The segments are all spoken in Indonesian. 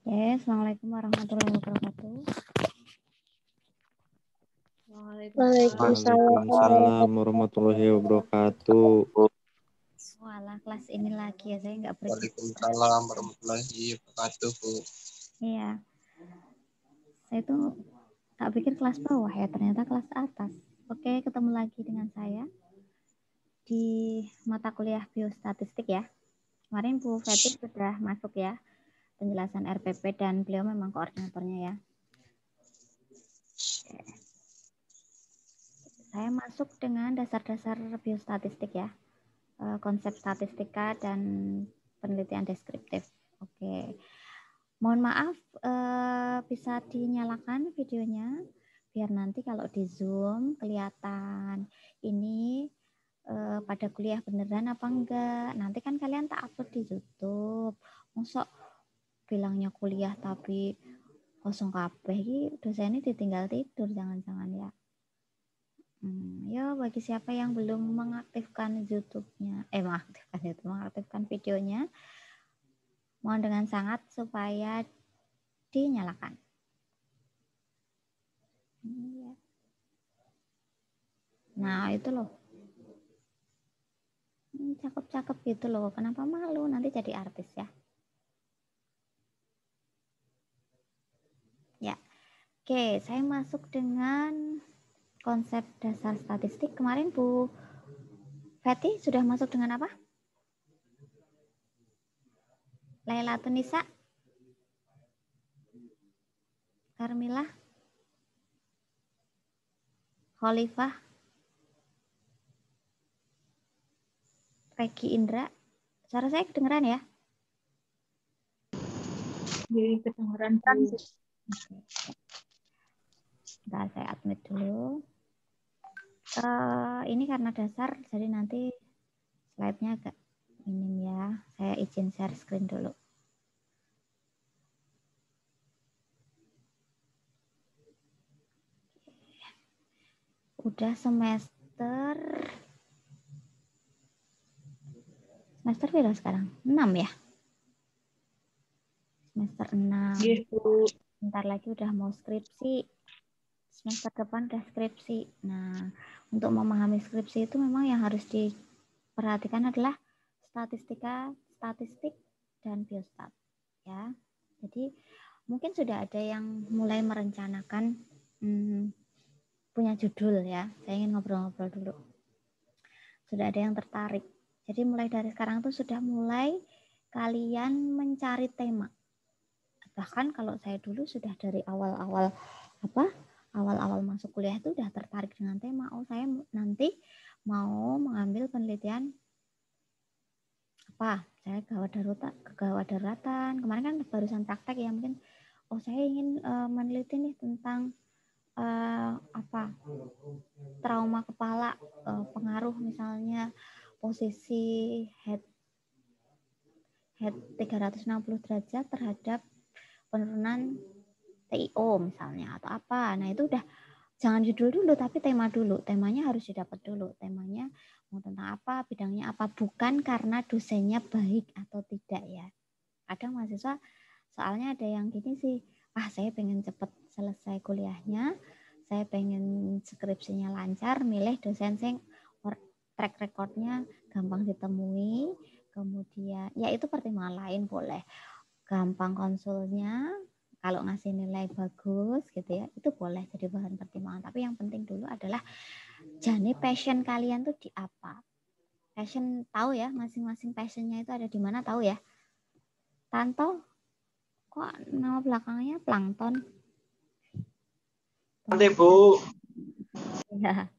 Assalamualaikum warahmatullahi wabarakatuh. Waalaikumsalam warahmatullahi wabarakatuh. Walah, kelas ini lagi ya, saya nggak berani. Waalaikumsalam warahmatullahi wabarakatuh. Iya, saya tuh tak pikir kelas bawah ya, ternyata kelas atas. Oke, ketemu lagi dengan saya di mata kuliah biostatistik ya. Kemarin Bu Feti sudah masuk ya, penjelasan RPP, dan beliau memang koordinatornya ya. Saya masuk dengan dasar-dasar biostatistik ya, konsep statistika dan penelitian deskriptif. Oke, mohon maaf bisa dinyalakan videonya biar nanti kalau di Zoom kelihatan ini pada kuliah beneran apa enggak. Nanti kan kalian tak upload di YouTube. Masa bilangnya kuliah tapi kosong kabeh, dosennya ditinggal tidur, jangan-jangan ya. Ya, bagi siapa yang belum mengaktifkan YouTube-nya, mengaktifkan videonya, mohon dengan sangat supaya dinyalakan. Nah, itu loh. Cakep-cakep gitu loh. Kenapa malu? Nanti jadi artis ya. Ya. Oke, saya masuk dengan konsep dasar statistik. Kemarin Bu Feti sudah masuk dengan apa? Laila Tunisa? Karmila? Khalifah? Regi Indra? Suara saya kedengeran ya? Jadi kedengeran Bu. Bentar, saya admit dulu. Ini karena dasar, jadi nanti slide-nya agak minim ya. Saya izin share screen dulu. Udah semester berapa sekarang? 6 ya? Semester 6. Yes, Bu. Bentar lagi udah mau skripsi. Semester depan udah skripsi. Nah, untuk memahami skripsi itu memang yang harus diperhatikan adalah statistik, dan biostat. Ya, jadi mungkin sudah ada yang mulai merencanakan punya judul ya. Saya ingin ngobrol-ngobrol dulu. Sudah ada yang tertarik. Jadi mulai dari sekarang tuh sudah mulai kalian mencari tema. Bahkan kalau saya dulu sudah dari awal-awal masuk kuliah itu udah tertarik dengan tema. Oh, saya nanti mau mengambil penelitian apa? Saya gawat daruratan. Kemarin kan barusan praktek ya, mungkin saya ingin meneliti nih tentang trauma kepala, pengaruh misalnya posisi head 360 derajat terhadap penurunan TIO misalnya atau apa. Nah, itu udah jangan judul dulu tapi tema dulu. Temanya harus didapat dulu. Temanya mau tentang apa, bidangnya apa, bukan karena dosennya baik atau tidak ya. Kadang mahasiswa soalnya ada yang gini sih, saya pengen cepet selesai kuliahnya, saya pengen skripsinya lancar, milih dosen yang track recordnya gampang ditemui, kemudian ya itu pertimbangan lain boleh. gampang konsulnya, kalau ngasih nilai bagus gitu ya, itu boleh jadi bahan pertimbangan. Tapi yang penting dulu adalah jane passion kalian tuh di apa. Passion tahu ya, masing-masing passionnya itu ada di mana tahu ya. Tanto, kok nama belakangnya Plankton? Nanti Bu. Ya,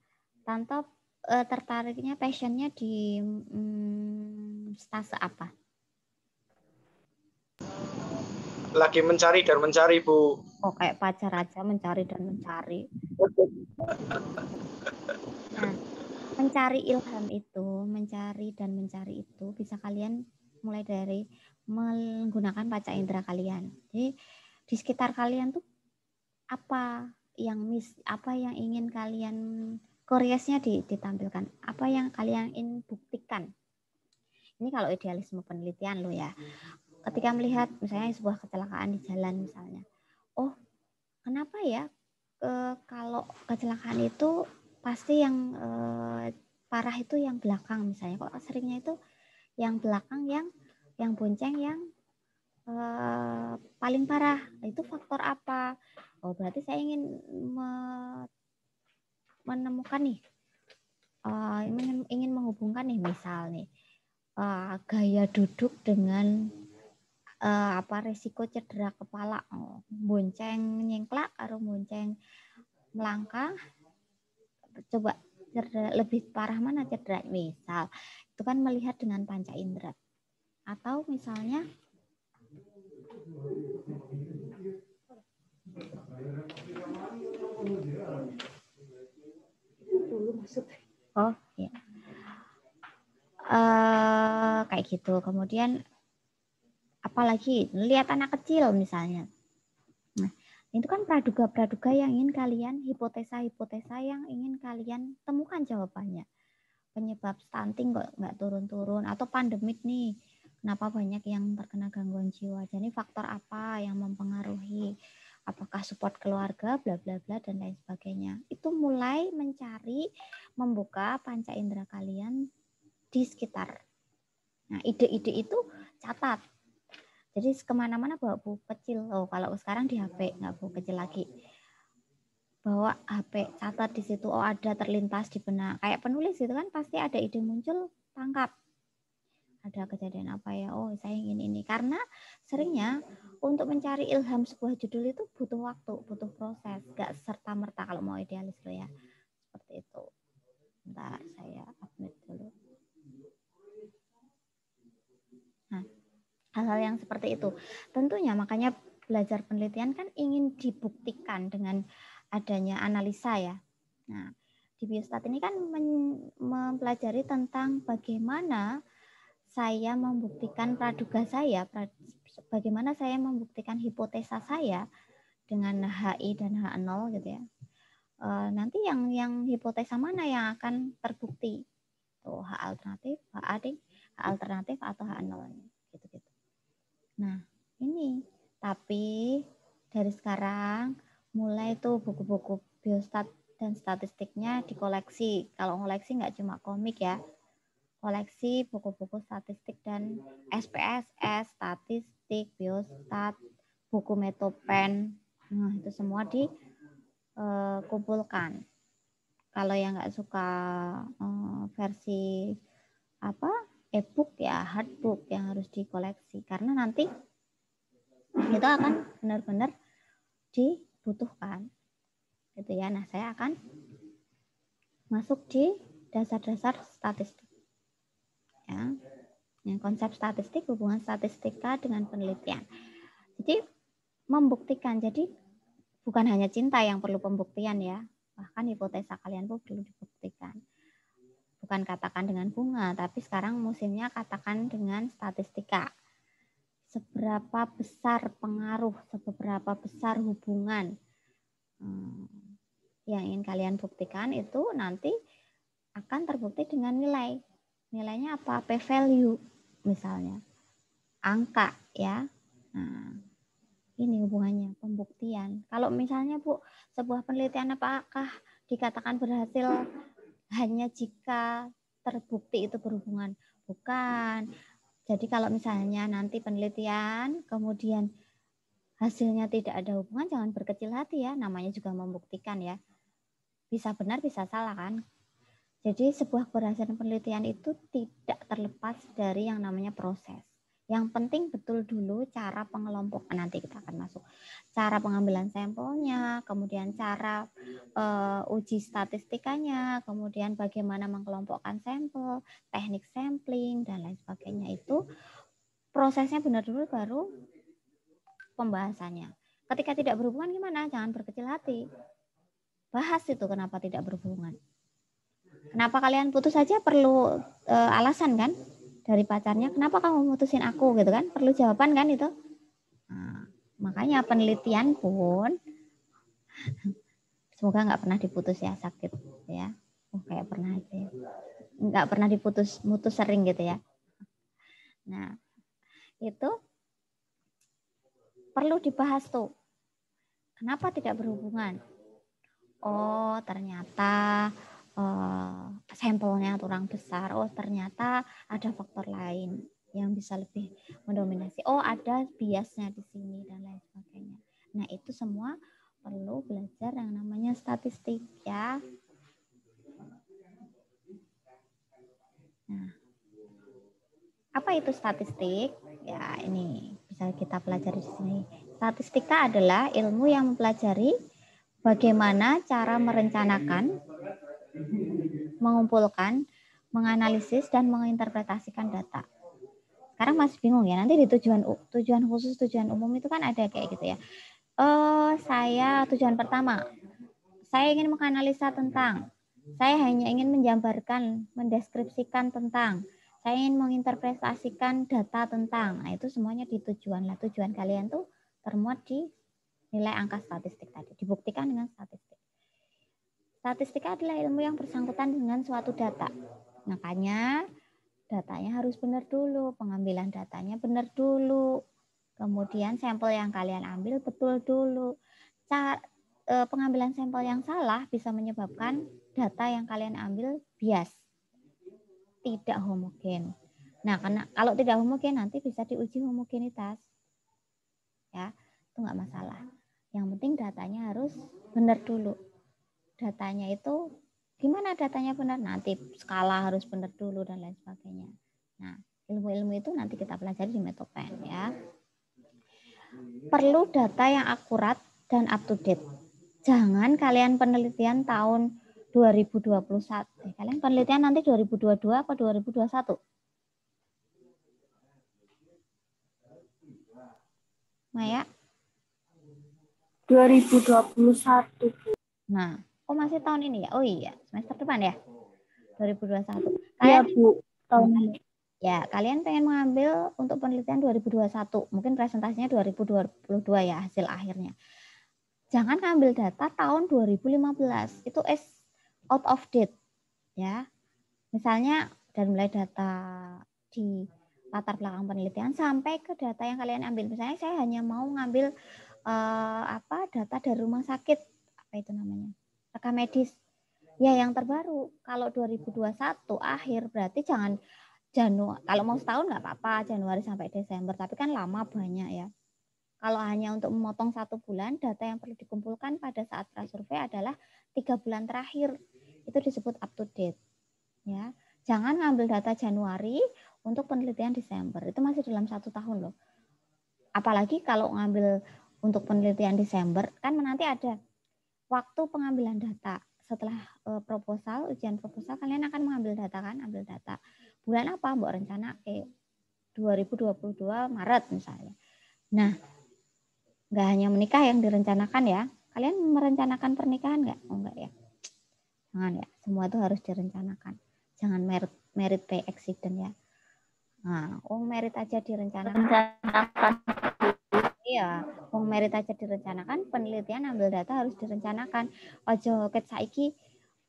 Tanto tertariknya passionnya di stase apa? Lagi mencari dan mencari Bu. Oh, kayak pacar aja mencari dan mencari. Nah, mencari ilham itu, mencari dan mencari itu bisa kalian mulai dari menggunakan panca indera kalian. Jadi di sekitar kalian tuh apa yang ingin kalian curious-nya ditampilkan, apa yang kalian ingin buktikan. Ini kalau idealisme penelitian lo ya. Ketika melihat misalnya sebuah kecelakaan di jalan misalnya, oh kenapa ya kalau kecelakaan itu pasti yang parah itu yang belakang misalnya, kok seringnya itu yang belakang yang bonceng yang paling parah, itu faktor apa? Oh berarti saya ingin menemukan nih, ingin menghubungkan nih misal nih gaya duduk dengan resiko cedera kepala, bonceng nyengklak atau bonceng melangkah, coba cedera lebih parah mana cedera, misal itu kan melihat dengan panca indera. Atau misalnya oh ya kayak gitu. Kemudian apalagi lihat anak kecil misalnya. Nah, itu kan praduga-praduga yang ingin kalian, hipotesa-hipotesa yang ingin kalian temukan jawabannya. Penyebab stunting kok nggak turun-turun, atau pandemik nih, kenapa banyak yang terkena gangguan jiwa. Jadi faktor apa yang mempengaruhi? Apakah support keluarga, bla bla bla dan lain sebagainya. Itu mulai mencari, membuka panca indera kalian di sekitar. Nah, ide-ide itu catat. Jadi kemana-mana bawa buku kecil. Oh, kalau sekarang di HP nggak buku kecil lagi. Bawa HP, catat di situ. Oh, ada terlintas di benak. Kayak penulis itu kan pasti ada ide muncul, tangkap. Ada kejadian apa ya? Oh, saya ingin ini. Karena seringnya untuk mencari ilham sebuah judul itu butuh waktu, butuh proses. Nggak serta-merta kalau mau idealis lo ya. Seperti itu. Bentar, saya update dulu. Nah, hal-hal yang seperti itu. Tentunya makanya belajar penelitian kan ingin dibuktikan dengan adanya analisa ya. Nah, di biostat ini kan mempelajari tentang bagaimana saya membuktikan praduga saya, bagaimana saya membuktikan hipotesa saya dengan HI dan H0 gitu ya. Nanti yang hipotesa mana yang akan terbukti? Tuh, H alternatif, H alternatif atau H0 gitu-gitu. Nah, ini tapi dari sekarang mulai tuh buku-buku biostat dan statistiknya dikoleksi. Kalau ngoleksi nggak cuma komik ya, koleksi buku-buku statistik dan SPSS, statistik, biostat, buku Metopen. Nah, itu semua dikumpulkan. Kalau yang nggak suka versi e-book ya hardbook yang harus dikoleksi, karena nanti itu akan benar-benar dibutuhkan gitu ya. Nah, saya akan masuk di dasar-dasar statistik ya, yang konsep statistik, hubungan statistika dengan penelitian. Jadi membuktikan, jadi bukan hanya cinta yang perlu pembuktian ya, bahkan hipotesa kalian pun perlu dibuktikan. Bukan katakan dengan bunga, tapi sekarang musimnya katakan dengan statistika. Seberapa besar pengaruh, seberapa besar hubungan yang ingin kalian buktikan itu nanti akan terbukti dengan nilai. Nilainya apa? P-value misalnya. Angka ya. Nah, ini hubungannya, pembuktian. Kalau misalnya Bu, sebuah penelitian apakah dikatakan berhasil hanya jika terbukti itu berhubungan? Bukan. Jadi kalau misalnya nanti penelitian kemudian hasilnya tidak ada hubungan, jangan berkecil hati ya. Namanya juga membuktikan ya. Bisa benar, bisa salah kan. Jadi sebuah keberhasilan penelitian itu tidak terlepas dari yang namanya proses. Yang penting betul dulu cara pengelompokan, nanti kita akan masuk. Cara pengambilan sampelnya, kemudian cara uji statistikanya, kemudian bagaimana mengelompokkan sampel, teknik sampling, dan lain sebagainya. Itu prosesnya benar dulu baru pembahasannya. Ketika tidak berhubungan gimana? Jangan berkecil hati. Bahas itu kenapa tidak berhubungan. Kenapa kalian putus saja perlu alasan kan dari pacarnya. Kenapa kamu mutusin aku gitu kan? Perlu jawaban kan itu. Nah, makanya penelitian pun semoga nggak pernah diputus ya, sakit ya. Kayak pernah aja ya. Nggak pernah diputus, mutus sering gitu ya. Nah itu perlu dibahas tuh. Kenapa tidak berhubungan? Oh ternyata sampelnya kurang besar. Oh ternyata ada faktor lain yang bisa lebih mendominasi. Oh ada biasnya di sini dan lain sebagainya. Nah itu semua perlu belajar yang namanya statistik ya. Nah, apa itu statistik? Ya ini bisa kita pelajari di sini. Statistika adalah ilmu yang mempelajari bagaimana cara merencanakan, mengumpulkan, menganalisis, dan menginterpretasikan data. Sekarang masih bingung ya, nanti di tujuan khusus, tujuan umum itu kan ada kayak gitu ya. Saya tujuan pertama, saya ingin menganalisa tentang, saya hanya ingin menjabarkan, mendeskripsikan tentang, saya ingin menginterpretasikan data tentang. Nah itu semuanya di tujuan lah. Tujuan kalian tuh termuat di nilai angka statistik tadi, dibuktikan dengan statistik. Statistika adalah ilmu yang bersangkutan dengan suatu data. Makanya datanya harus benar dulu, pengambilan datanya benar dulu. Kemudian sampel yang kalian ambil betul dulu. Pengambilan sampel yang salah bisa menyebabkan data yang kalian ambil bias, tidak homogen. Nah, karena kalau tidak homogen nanti bisa diuji homogenitas. Ya, itu nggak masalah. Yang penting datanya harus benar dulu. Datanya itu gimana datanya benar? Nanti skala harus benar dulu dan lain sebagainya. Nah, ilmu-ilmu itu nanti kita pelajari di Metopen ya. Perlu data yang akurat dan up to date. Jangan kalian penelitian tahun 2021. Kalian penelitian nanti 2022 apa 2021? Maya? 2021. Nah, masih tahun ini ya? Oh iya, semester depan ya? 2021. Iya, Kalian Bu. Tahun ini. ya, kalian pengen mengambil untuk penelitian 2021. Mungkin presentasinya 2022 ya hasil akhirnya. Jangan ngambil data tahun 2015. Itu out of date ya. Misalnya dari mulai data di latar belakang penelitian sampai ke data yang kalian ambil. Misalnya saya hanya mau ngambil data dari rumah sakit, apa itu namanya? Rekam medis. Ya yang terbaru. Kalau 2021 akhir berarti jangan Januari. Kalau mau setahun nggak apa-apa Januari sampai Desember, tapi kan lama banyak ya. Kalau hanya untuk memotong 1 bulan, data yang perlu dikumpulkan pada saat prasurvei adalah 3 bulan terakhir. Itu disebut up to date. Ya, jangan ngambil data Januari untuk penelitian Desember. Itu masih dalam 1 tahun loh. Apalagi kalau ngambil untuk penelitian Desember, kan nanti ada waktu pengambilan data. Setelah proposal, ujian proposal, kalian akan mengambil data kan, ambil data. Bulan apa? Mbak rencana 2022 Maret misalnya. Nah, nggak hanya menikah yang direncanakan ya. Kalian merencanakan pernikahan nggak? Oh enggak ya. Jangan ya. Semua itu harus direncanakan. Jangan merit by accident ya. Nah, merit aja direncanakan. Iya, merit aja direncanakan, penelitian ambil data harus direncanakan. Ojo ket saiki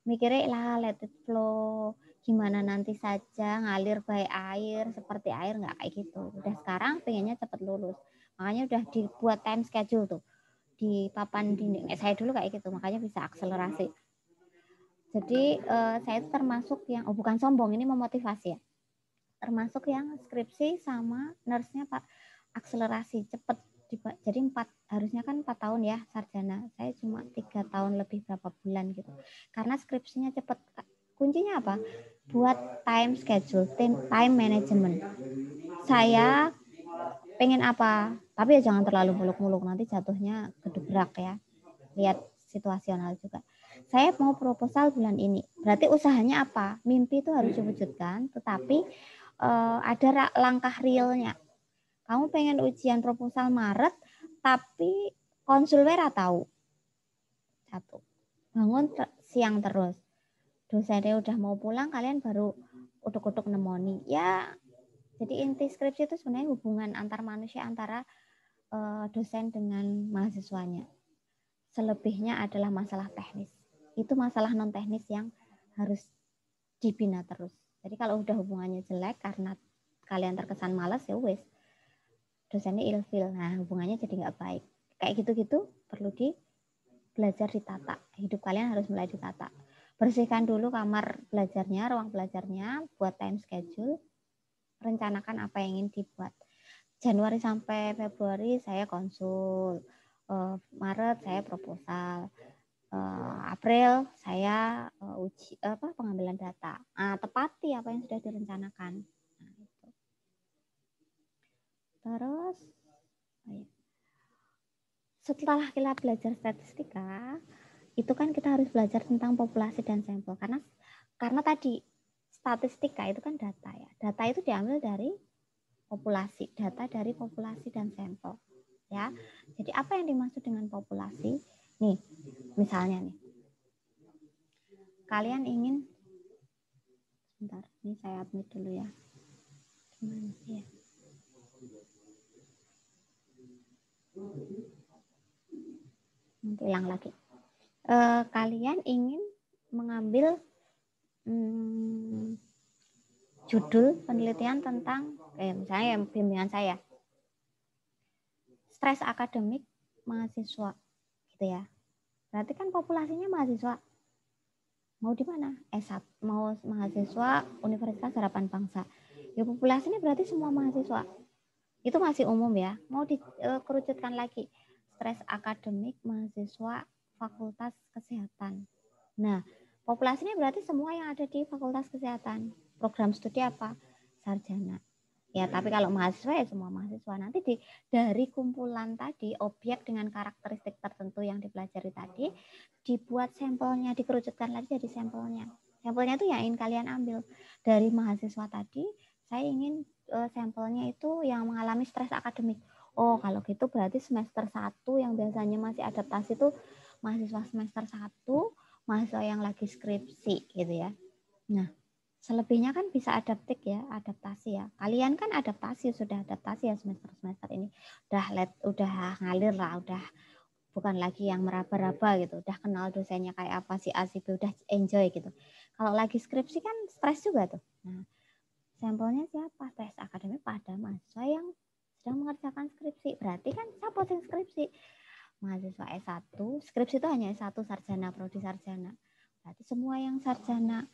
mikirnya lah let it flow. Gimana nanti saja ngalir by air, seperti air nggak kayak gitu. Udah sekarang pengennya cepat lulus. Makanya udah dibuat time schedule tuh di papan dinding. Saya dulu kayak gitu, makanya bisa akselerasi. Jadi saya itu termasuk yang bukan sombong, ini memotivasi ya. termasuk yang skripsi sama nurse-nya Pak akselerasi cepet. Jadi harusnya kan 4 tahun ya sarjana. Saya cuma 3 tahun lebih berapa bulan gitu. Karena skripsinya cepet. Kuncinya apa? Buat time schedule, time management. Saya pengen apa, tapi ya jangan terlalu muluk-muluk, nanti jatuhnya gedebrak ya. Lihat situasional juga. Saya mau proposal bulan ini. Berarti usahanya apa? Mimpi itu harus diwujudkan, tetapi ada langkah realnya. Kamu pengen ujian proposal Maret, tapi konsulnya tahu. Satu. Bangun siang terus. Dosennya udah mau pulang, kalian baru utuk-utuk nemoni. Ya, jadi inti skripsi itu sebenarnya hubungan antar manusia antara dosen dengan mahasiswanya. Selebihnya adalah masalah teknis. Itu masalah non teknis yang harus dibina terus. Jadi kalau udah hubungannya jelek karena kalian terkesan malas, ya wes, dosennya ilfil. Nah, hubungannya jadi nggak baik. Kayak gitu-gitu perlu belajar ditata. Hidup kalian harus mulai ditata. Bersihkan dulu kamar belajarnya, ruang belajarnya, buat time schedule, rencanakan apa yang ingin dibuat. Januari sampai Februari saya konsul, Maret saya proposal, April saya uji pengambilan data. Tepati apa yang sudah direncanakan. Nah, itu. Terus setelah kita belajar statistika, itu kan kita harus belajar tentang populasi dan sampel karena tadi statistika itu kan data ya. Data itu diambil dari populasi, data dari populasi dan sampel ya. Jadi apa yang dimaksud dengan populasi? Nih, misalnya nih. Kalian ingin sebentar, ini saya upload dulu ya. Gimana ya? Nanti hilang lagi. Kalian ingin mengambil judul penelitian tentang misalnya bimbingan saya stres akademik mahasiswa gitu ya. Berarti kan populasinya mahasiswa. Mau di mana? S1, mau mahasiswa Universitas Harapan Bangsa. Ya populasinya berarti semua mahasiswa. Itu masih umum ya. Mau dikerucutkan lagi. Stres akademik mahasiswa Fakultas Kesehatan. Nah, populasinya berarti semua yang ada di Fakultas Kesehatan. Program studi apa? Sarjana. Ya, tapi kalau mahasiswa ya semua mahasiswa. Nanti dari kumpulan tadi, objek dengan karakteristik tertentu yang dipelajari tadi, dibuat sampelnya, dikerucutkan lagi jadi sampelnya. Sampelnya itu yang ingin kalian ambil. Dari mahasiswa tadi, saya ingin sampelnya itu yang mengalami stres akademik. Oh, kalau gitu berarti semester 1 yang biasanya masih adaptasi itu mahasiswa semester 1, mahasiswa yang lagi skripsi gitu ya. Nah, selebihnya kan bisa adaptasi ya. Kalian kan sudah adaptasi ya semester ini. Udah ngalir lah, udah bukan lagi yang meraba-raba gitu. Udah kenal dosennya kayak apa sih A, si B, udah enjoy gitu. Kalau lagi skripsi kan stres juga tuh. Nah, sampelnya siapa? Stres akademik pada mahasiswa yang sedang mengerjakan skripsi. Berarti kan siapa yang skripsi? Mahasiswa S1, skripsi itu hanya S1 sarjana, prodi sarjana. Berarti semua yang sarjana.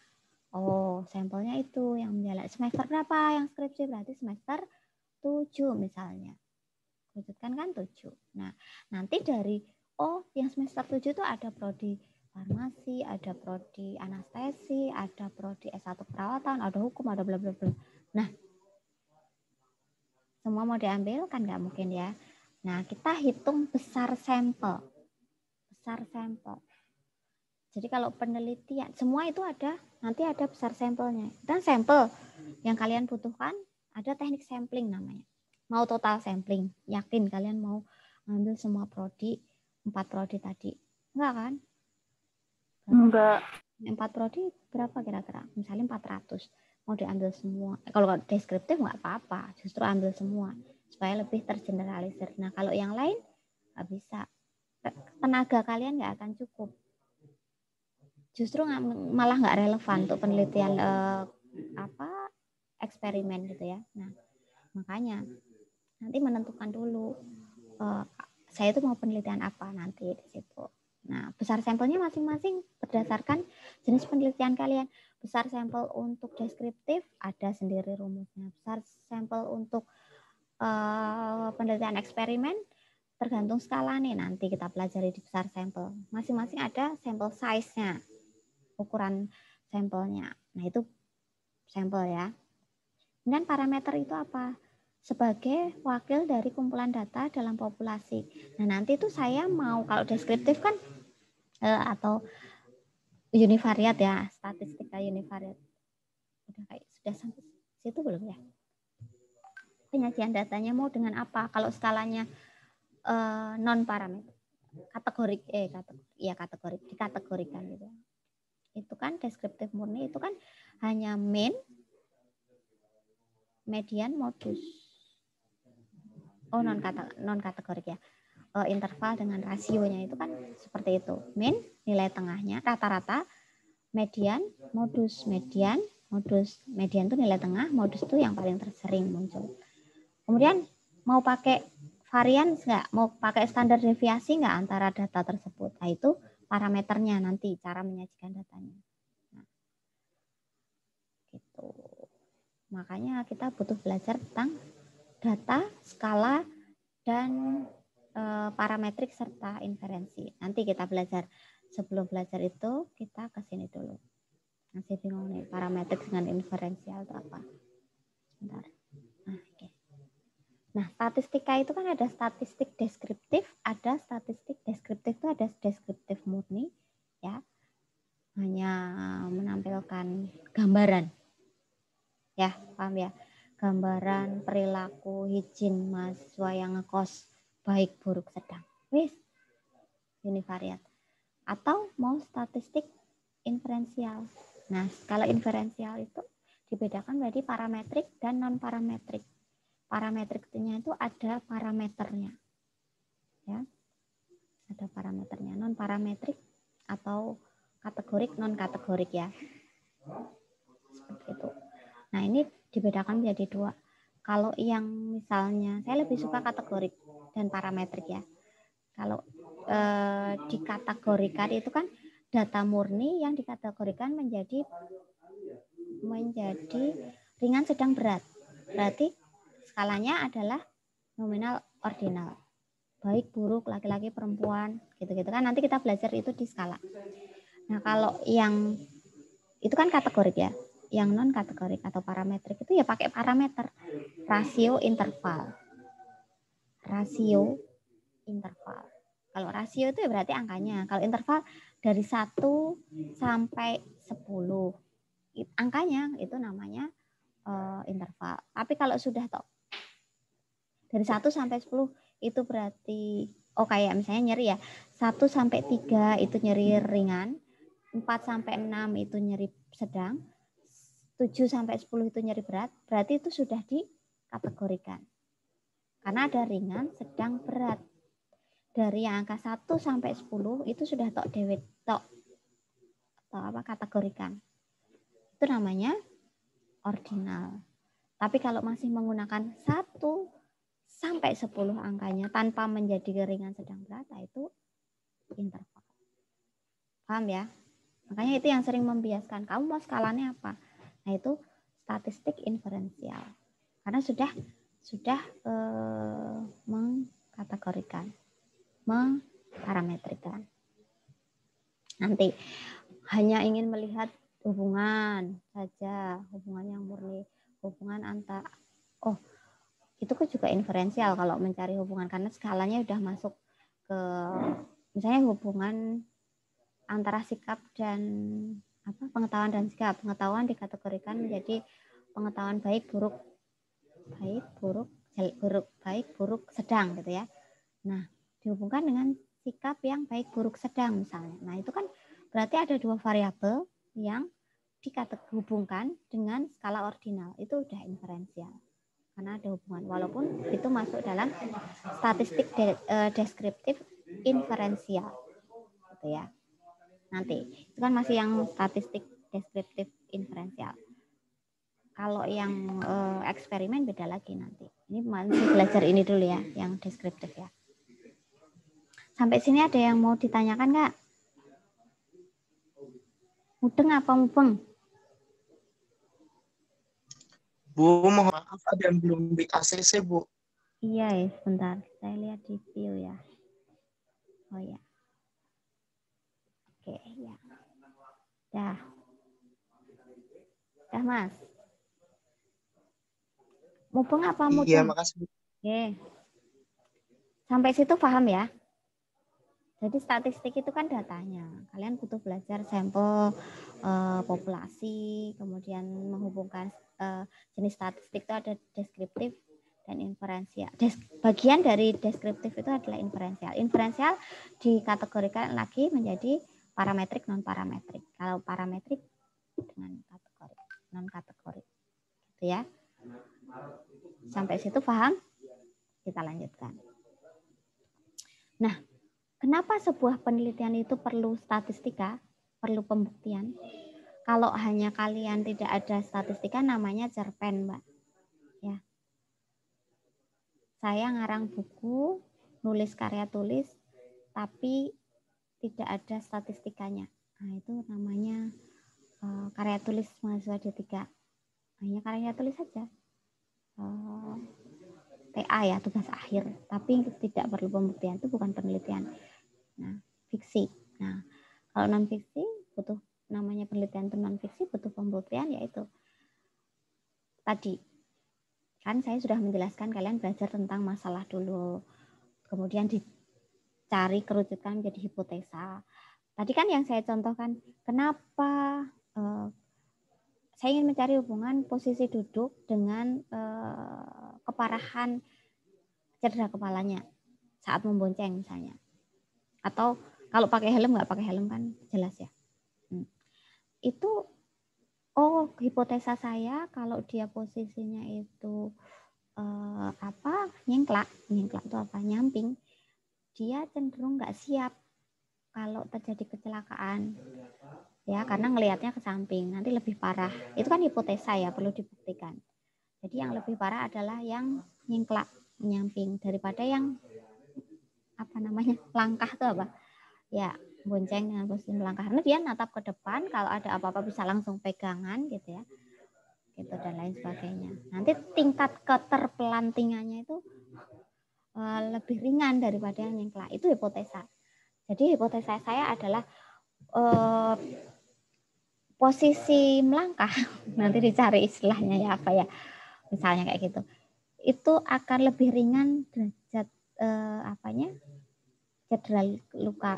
Oh, sampelnya itu yang menjalan. Semester berapa yang skripsi? Berarti semester 7 misalnya. Wujudkan kan 7. Nah, nanti dari yang semester 7 itu ada prodi farmasi, ada prodi anestesi, ada prodi S1 perawatan, ada hukum, ada bla bla bla. Nah, semua mau diambil kan nggak mungkin ya. Nah, kita hitung besar sampel. Besar sampel. Jadi kalau penelitian, semua itu nanti ada besar sampelnya. Dan sampel yang kalian butuhkan, ada teknik sampling namanya. Mau total sampling, yakin kalian mau ngambil semua prodi, 4 prodi tadi. Enggak kan? Enggak. 4 prodi berapa kira-kira? Misalnya 400. Mau diambil semua. Kalau deskriptif nggak apa-apa, justru ambil semua. Supaya lebih tergeneralisir. Nah kalau yang lain, nggak bisa. Tenaga kalian nggak akan cukup. Justru malah nggak relevan untuk penelitian eksperimen gitu ya. Nah, makanya nanti menentukan dulu saya itu mau penelitian apa nanti di situ. Nah, besar sampelnya masing-masing berdasarkan jenis penelitian kalian. Besar sampel untuk deskriptif ada sendiri rumusnya. Besar sampel untuk penelitian eksperimen tergantung skala nih, nanti kita pelajari di besar sampel. Masing-masing ada sampel size-nya, ukuran sampelnya. Nah, itu sampel ya. Kemudian parameter itu apa? Sebagai wakil dari kumpulan data dalam populasi. Nah, nanti itu saya mau, kalau deskriptif kan atau univariat ya, statistika univariat. Sudah sampai situ belum ya? Penyajian datanya mau dengan apa? Kalau skalanya non parameter, kategori dikategorikan gitu. Itu kan deskriptif murni itu kan hanya mean, median, modus. Oh, non kategorik ya. Interval dengan rasionya itu kan seperti itu. Mean nilai tengahnya, rata-rata, median, modus. Median itu nilai tengah, modus itu yang paling tersering muncul. Kemudian mau pakai varian nggak, mau pakai standar deviasi nggak antara data tersebut. Nah, itu parameternya nanti, cara menyajikan datanya. Nah, gitu. Makanya kita butuh belajar tentang data, skala, dan parametrik serta inferensi. Nanti kita belajar. Sebelum belajar itu kita ke sini dulu. Masih bingung nih parametrik dengan inferensial itu apa? Sebentar. Nah, oke. Nah, statistika itu kan ada statistik deskriptif, ada statistik deskriptif itu ada deskriptif murni, ya, hanya menampilkan gambaran, ya, paham ya, gambaran perilaku hijin mahasiswa yang ngekos baik buruk sedang, wis, univariat, atau mau statistik inferensial. Nah, kalau inferensial itu dibedakan menjadi parametrik dan non parametrik. Parametriknya itu ada parameternya, ya, ada parameternya. Non parametrik atau kategorik, non kategorik ya, seperti itu. Nah, ini dibedakan menjadi dua. Kalau yang misalnya saya lebih suka kategorik dan parametrik ya. Kalau dikategorikan itu kan data murni yang dikategorikan menjadi ringan, sedang, berat. Berarti skalanya adalah nominal, ordinal. Baik, buruk, laki-laki, perempuan, gitu-gitu kan. Nanti kita belajar itu di skala. Nah, kalau yang itu kan kategorik ya. Yang non kategorik atau parametrik itu ya pakai parameter. Rasio, interval. Kalau rasio itu ya berarti angkanya. Kalau interval dari 1 sampai 10. Angkanya itu namanya interval. Tapi kalau sudah dari 1 sampai 10 itu berarti kayak misalnya nyeri ya. 1 sampai 3 itu nyeri ringan, 4 sampai 6 itu nyeri sedang, 7 sampai 10 itu nyeri berat, berarti itu sudah dikategorikan. Karena ada ringan, sedang, berat. Dari yang angka 1 sampai 10 itu sudah kategorikan. Itu namanya ordinal. Tapi kalau masih menggunakan 1 sampai 10 angkanya tanpa menjadi ringan, sedang, berat, itu interval. Paham ya? Makanya itu yang sering membiaskan. Kamu mau skalanya apa? Nah, itu statistik inferensial. Karena sudah mengkategorikan, memparametrikan. Nanti hanya ingin melihat hubungan saja, hubungan yang murni, hubungan antara itu kan juga inferensial kalau mencari hubungan karena skalanya udah masuk ke misalnya hubungan antara sikap dan pengetahuan dan sikap. Pengetahuan dikategorikan menjadi pengetahuan baik, buruk, sedang gitu ya. Nah, dihubungkan dengan sikap yang baik, buruk, sedang misalnya. Nah, itu kan berarti ada dua variabel yang dihubungkan dengan skala ordinal. Itu udah inferensial. Karena ada hubungan. Walaupun itu masuk dalam statistik deskriptif inferensial. Gitu ya. Nanti, itu kan masih yang statistik deskriptif inferensial. Kalau yang eksperimen beda lagi nanti. Ini masih belajar ini dulu ya, yang deskriptif ya. Sampai sini ada yang mau ditanyakan nggak? Mudeng apa mubeng? Bu, mohon maaf ada yang belum di ACC, Bu. Iya ya, sebentar. Saya lihat di view ya. Oh ya. Oke, ya. Dah. Dah, Mas. Mubeng apa Iya, mudeng? makasih, Bu. Oke. Sampai situ paham ya? Jadi statistik itu kan datanya. Kalian butuh belajar sampel populasi, kemudian menghubungkan jenis statistik itu ada deskriptif dan inferensial. Bagian dari deskriptif itu adalah inferensial. Inferensial dikategorikan lagi menjadi parametrik non parametrik. Kalau parametrik dengan kategori non kategori, gitu ya. Sampai situ paham? Kita lanjutkan. Nah, kenapa sebuah penelitian itu perlu statistika, perlu pembuktian? Kalau hanya kalian tidak ada statistika, namanya cerpen, Mbak. Ya. Saya ngarang buku, nulis karya tulis, tapi tidak ada statistikanya. Nah, itu namanya karya tulis mahasiswa D3. Hanya karya tulis saja. TA ya, tugas akhir. Tapi tidak perlu pembuktian, itu bukan penelitian. Nah, fiksi. Nah, kalau non fiksi butuh, namanya penelitian itu non fiksi, butuh pembuktian, yaitu tadi kan saya sudah menjelaskan, kalian belajar tentang masalah dulu, kemudian dicari kerucutan menjadi hipotesa. Tadi kan yang saya contohkan, kenapa saya ingin mencari hubungan posisi duduk dengan keparahan cedera kepalanya saat membonceng misalnya, atau kalau pakai helm nggak pakai helm kan jelas ya. Itu hipotesa saya kalau dia posisinya itu nyengklak itu apa, nyamping, dia cenderung nggak siap kalau terjadi kecelakaan ya, karena ngelihatnya ke samping, nanti lebih parah. Itu kan hipotesa ya, perlu dibuktikan. Jadi yang lebih parah adalah yang nyengklak, nyamping, daripada yang langkah itu apa ya, bonceng dengan posisi melangkah, karena dia natap ke depan, kalau ada apa-apa bisa langsung pegangan gitu ya, gitu dan lain sebagainya. Nanti tingkat keterpelantingannya itu lebih ringan daripada yang nyengklak. Itu hipotesa. Jadi hipotesa saya adalah posisi melangkah, nanti dicari istilahnya ya apa ya, misalnya kayak gitu, itu akan lebih ringan derajat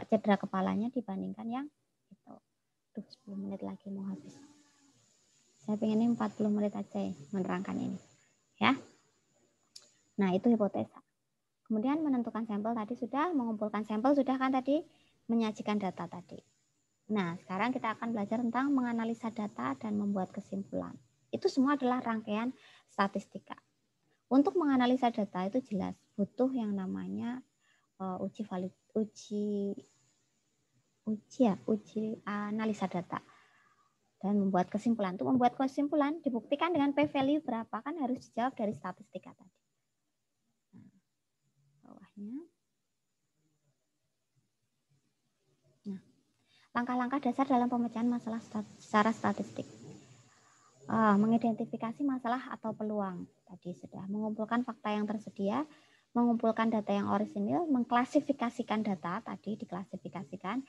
cedera kepalanya dibandingkan yang itu. 10 menit lagi mau habis. Saya pengennya 40 menit aja ya menerangkan ini. Ya. Nah, itu hipotesa. Kemudian menentukan sampel tadi sudah, mengumpulkan sampel sudah kan tadi, menyajikan data tadi. Nah, sekarang kita akan belajar tentang menganalisa data dan membuat kesimpulan. Itu semua adalah rangkaian statistika. Untuk menganalisa data itu jelas butuh yang namanya uji analisa data dan membuat kesimpulan. Untuk membuat kesimpulan dibuktikan dengan p-value berapa, kan harus dijawab dari statistika tadi. Nah, bawahnya. Nah, langkah-langkah dasar dalam pemecahan masalah secara statistik. Mengidentifikasi masalah atau peluang. Tadi sudah mengumpulkan fakta yang tersedia, mengumpulkan data yang orisinil, mengklasifikasikan data, tadi diklasifikasikan,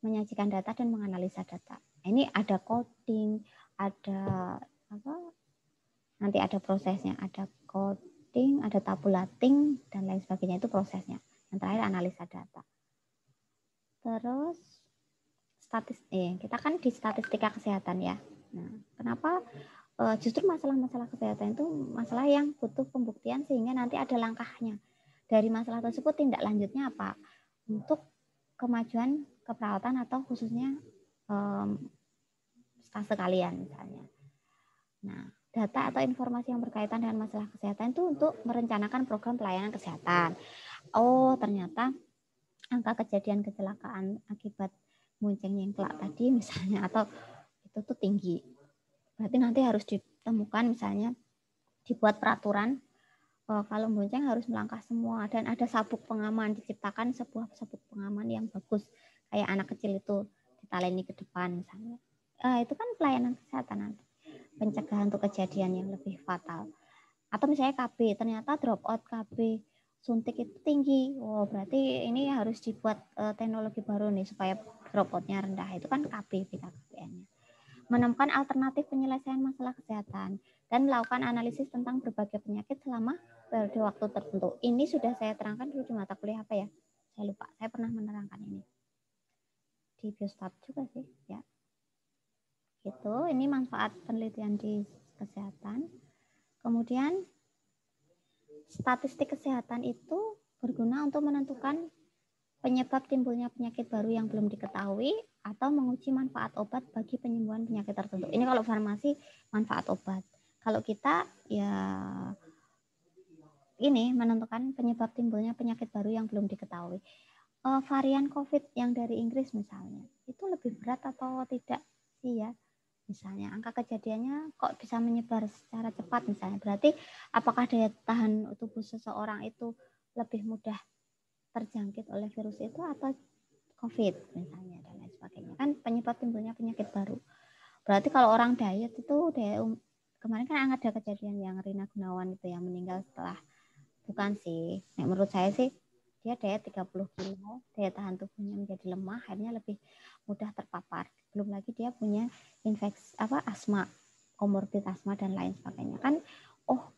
menyajikan data dan menganalisa data. Ini ada coding, ada nanti ada prosesnya, ada coding, ada tabulating dan lain sebagainya, itu prosesnya. Yang terakhir analisa data. Terus kita kan di statistika kesehatan ya. Nah, kenapa justru masalah-masalah kesehatan itu masalah yang butuh pembuktian sehingga nanti ada langkahnya. Dari masalah tersebut tindak lanjutnya apa? Untuk kemajuan keperawatan atau khususnya stase kalian misalnya. Nah, data atau informasi yang berkaitan dengan masalah kesehatan itu untuk merencanakan program pelayanan kesehatan. Oh, ternyata angka kejadian kecelakaan akibat bonceng nyengklak tadi misalnya atau itu tuh tinggi. Berarti nanti harus ditemukan misalnya dibuat peraturan kalau bonceng harus melangkah semua dan ada sabuk pengaman, diciptakan sebuah sabuk pengaman yang bagus kayak anak kecil itu ditaleni ke depan misalnya. itu kan pelayanan kesehatan nanti. Pencegahan untuk kejadian yang lebih fatal. Atau misalnya KB, ternyata drop out KB suntik itu tinggi. Oh, berarti ini harus dibuat teknologi baru nih supaya drop out-nya rendah. Itu kan KB, BKKBN-nya. Menemukan alternatif penyelesaian masalah kesehatan dan melakukan analisis tentang berbagai penyakit selama periode waktu tertentu. Ini sudah saya terangkan dulu di mata kuliah apa ya? Saya lupa. Saya pernah menerangkan ini. Di Biostat juga sih, ya. Gitu. Ini manfaat penelitian di kesehatan. Kemudian statistik kesehatan itu berguna untuk menentukan penyebab timbulnya penyakit baru yang belum diketahui atau menguji manfaat obat bagi penyembuhan penyakit tertentu. Ini kalau farmasi manfaat obat. Kalau kita ya ini menentukan penyebab timbulnya penyakit baru yang belum diketahui. Varian COVID yang dari Inggris misalnya, itu lebih berat atau tidak sih ya? Misalnya angka kejadiannya kok bisa menyebar secara cepat misalnya. Berarti apakah daya tahan tubuh seseorang itu lebih mudah terjangkit oleh virus itu atau COVID misalnya dan lain sebagainya. Kan penyebab timbulnya penyakit baru. Berarti kalau orang diet itu kemarin kan ada kejadian yang Rina Gunawan itu yang meninggal setelah, bukan sih, menurut saya sih dia diet 30 kilo, daya tahan tubuhnya menjadi lemah, akhirnya lebih mudah terpapar. Belum lagi dia punya infeksi asma, komorbid asma dan lain sebagainya. Kan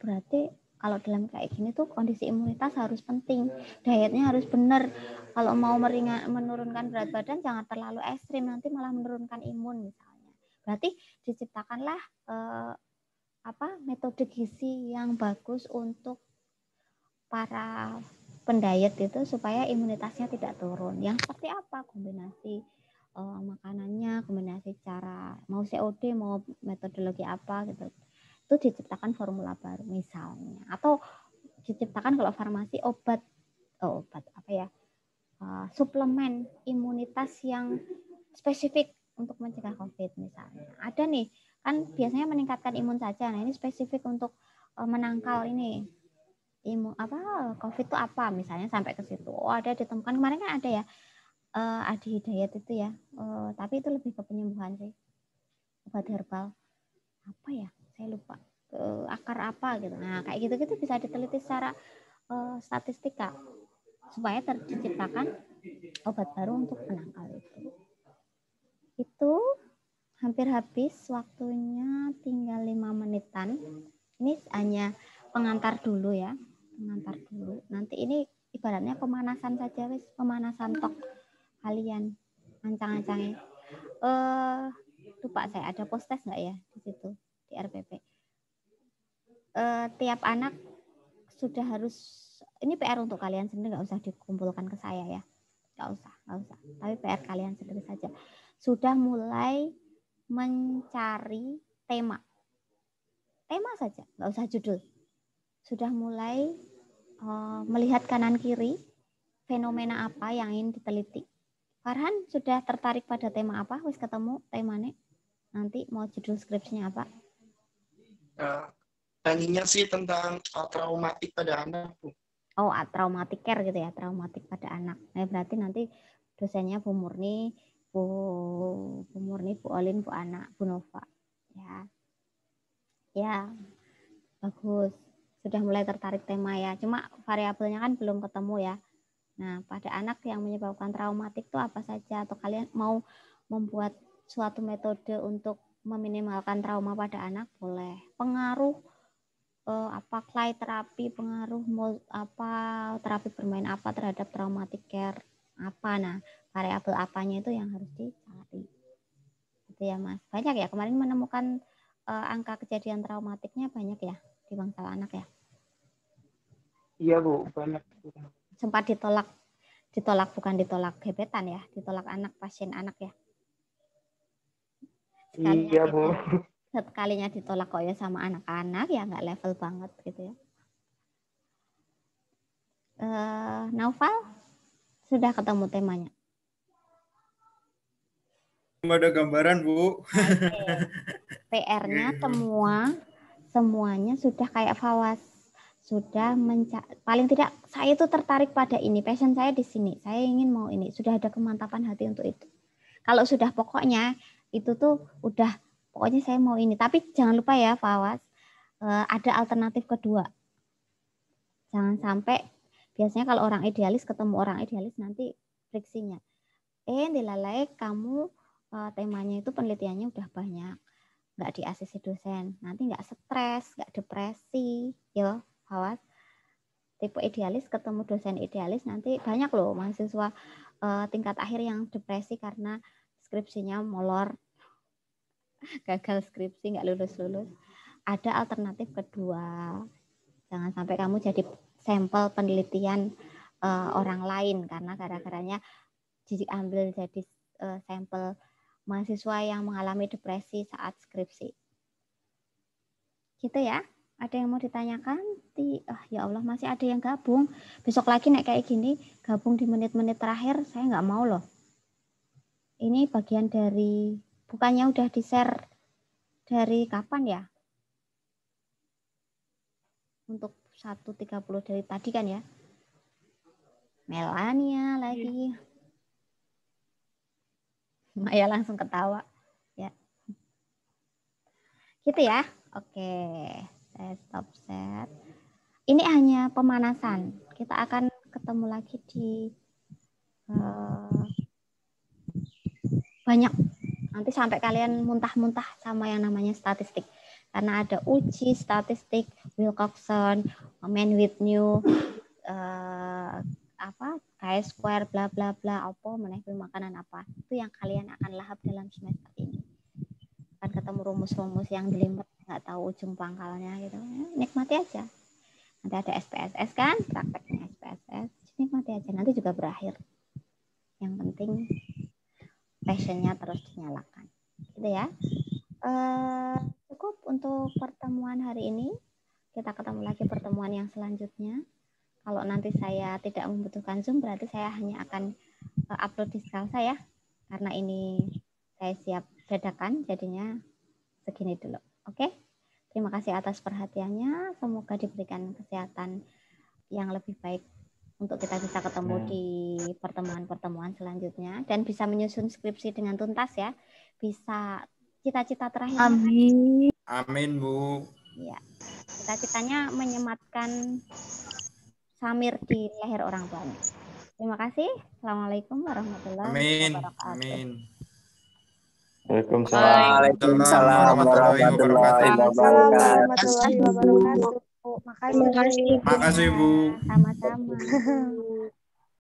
berarti kalau dalam kayak gini tuh kondisi imunitas harus penting, dietnya harus benar. Kalau mau menurunkan berat badan jangan terlalu ekstrim, nanti malah menurunkan imun misalnya. Berarti diciptakanlah metode gizi yang bagus untuk para pendiet itu supaya imunitasnya tidak turun. Yang seperti apa? Kombinasi makanannya, kombinasi cara mau COD, mau metodologi apa gitu. Itu diciptakan formula baru misalnya. Atau diciptakan kalau farmasi obat suplemen imunitas yang spesifik untuk mencegah COVID misalnya. Ada nih, kan biasanya meningkatkan imun saja. Nah, ini spesifik untuk menangkal ini COVID itu apa misalnya sampai ke situ. Ada ditemukan kemarin kan ada ya Adi Hidayat itu ya, tapi itu lebih ke penyembuhan sih, obat herbal apa ya, saya lupa, akar apa gitu. Nah kayak gitu bisa diteliti secara statistika supaya diciptakan obat baru untuk menangkal itu. Itu hampir habis waktunya, tinggal 5 menitan. Ini hanya pengantar dulu ya. Nanti ini ibaratnya pemanasan saja, pemanasan tok kalian ancang-ancangnya. Lupa saya ada post test nggak ya di situ di RPP. Tiap anak sudah harus, ini PR untuk kalian sendiri, nggak usah dikumpulkan ke saya ya, nggak usah. Tapi PR kalian sendiri saja. Sudah mulai mencari tema saja, nggak usah judul. Sudah mulai melihat kanan kiri fenomena apa yang ingin diteliti. Farhan sudah tertarik pada tema apa? Wis ketemu temanya? Nanti mau judul skripsinya apa? Tadinya sih tentang traumatik pada anak. Oh, traumatic care gitu ya, traumatik pada anak. Nah, berarti nanti dosennya Bu Murni, Bu Olin, Bu Ana, Bu Nova. Ya, bagus. Sudah mulai tertarik tema ya. Cuma variabelnya kan belum ketemu ya. Nah, pada anak yang menyebabkan traumatik itu apa saja? Atau kalian mau membuat suatu metode untuk meminimalkan trauma pada anak? Boleh. Pengaruh clay terapi, pengaruh terapi bermain apa terhadap traumatic care apa? Nah, variabel apanya itu yang harus dicari. Itu ya, Mas. Banyak ya kemarin menemukan angka kejadian traumatiknya banyak ya di bangsal anak ya. Iya Bu, banyak. Sempat ditolak bukan ditolak gebetan ya, ditolak pasien anak ya. Iya Bu. Sekalinya ditolak kok ya sama anak-anak ya, nggak level banget gitu ya. Naufal sudah ketemu temanya? Ada gambaran Bu. PR-nya semuanya sudah kayak Fawas, sudah paling tidak saya itu tertarik pada ini, passion saya di sini, saya ingin mau ini, sudah ada kemantapan hati untuk itu. Kalau sudah pokoknya itu tuh udah pokoknya saya mau ini. Tapi jangan lupa ya Fawas, ada alternatif kedua. Jangan sampai biasanya kalau orang idealis ketemu orang idealis nanti friksinya. Dilalai kamu temanya itu penelitiannya udah banyak, nggak di ACC dosen, nanti nggak stres, nggak depresi, yo Fawas. Tipe idealis ketemu dosen idealis nanti banyak loh mahasiswa tingkat akhir yang depresi karena skripsinya molor, gagal skripsi, nggak lulus-lulus. Ada alternatif kedua. Jangan sampai kamu jadi sampel penelitian orang lain karena gara-garanya jijik ambil jadi sampel mahasiswa yang mengalami depresi saat skripsi. Gitu ya. Ada yang mau ditanyakan? Ya Allah, masih ada yang gabung. Besok lagi nek kayak gini, gabung di menit-menit terakhir, saya nggak mau loh. Ini bagian dari, bukannya udah di-share dari kapan ya? Untuk 1.30 dari tadi kan ya? Melania lagi. Maya langsung ketawa. Ya. Gitu ya? Oke. Saya stop share. Ini hanya pemanasan. Kita akan ketemu lagi di banyak. Nanti sampai kalian muntah-muntah sama yang namanya statistik. Karena ada uji statistik, Wilcoxon, Mann-Whitney, chi-square, bla bla bla, apa meneh makanan apa. Itu yang kalian akan lahap dalam semester ini. Akan ketemu rumus-rumus yang jelimet, nggak tahu ujung pangkalnya gitu. Nikmati aja. Nanti ada SPSS kan, prakteknya SPSS. Nikmati aja, nanti juga berakhir. Yang penting passionnya terus dinyalakan. Gitu ya. Cukup untuk pertemuan hari ini. Kita ketemu lagi pertemuan yang selanjutnya. Kalau nanti saya tidak membutuhkan Zoom, berarti saya hanya akan upload di Strava ya. Karena ini saya siap dadakan, jadinya segini dulu. Oke? Terima kasih atas perhatiannya. Semoga diberikan kesehatan yang lebih baik untuk kita bisa ketemu di pertemuan-pertemuan selanjutnya. Dan bisa menyusun skripsi dengan tuntas ya. Bisa cita-cita terakhir. Amin. Amin, Bu. Ya. Cita-citanya menyematkan samir di leher orang tuanya. Terima kasih. Assalamualaikum warahmatullahi wabarakatuh. Amin. Waalaikumsalam warahmatullahi wabarakatuh. Makasih. Makasih, Bu. Sama-sama.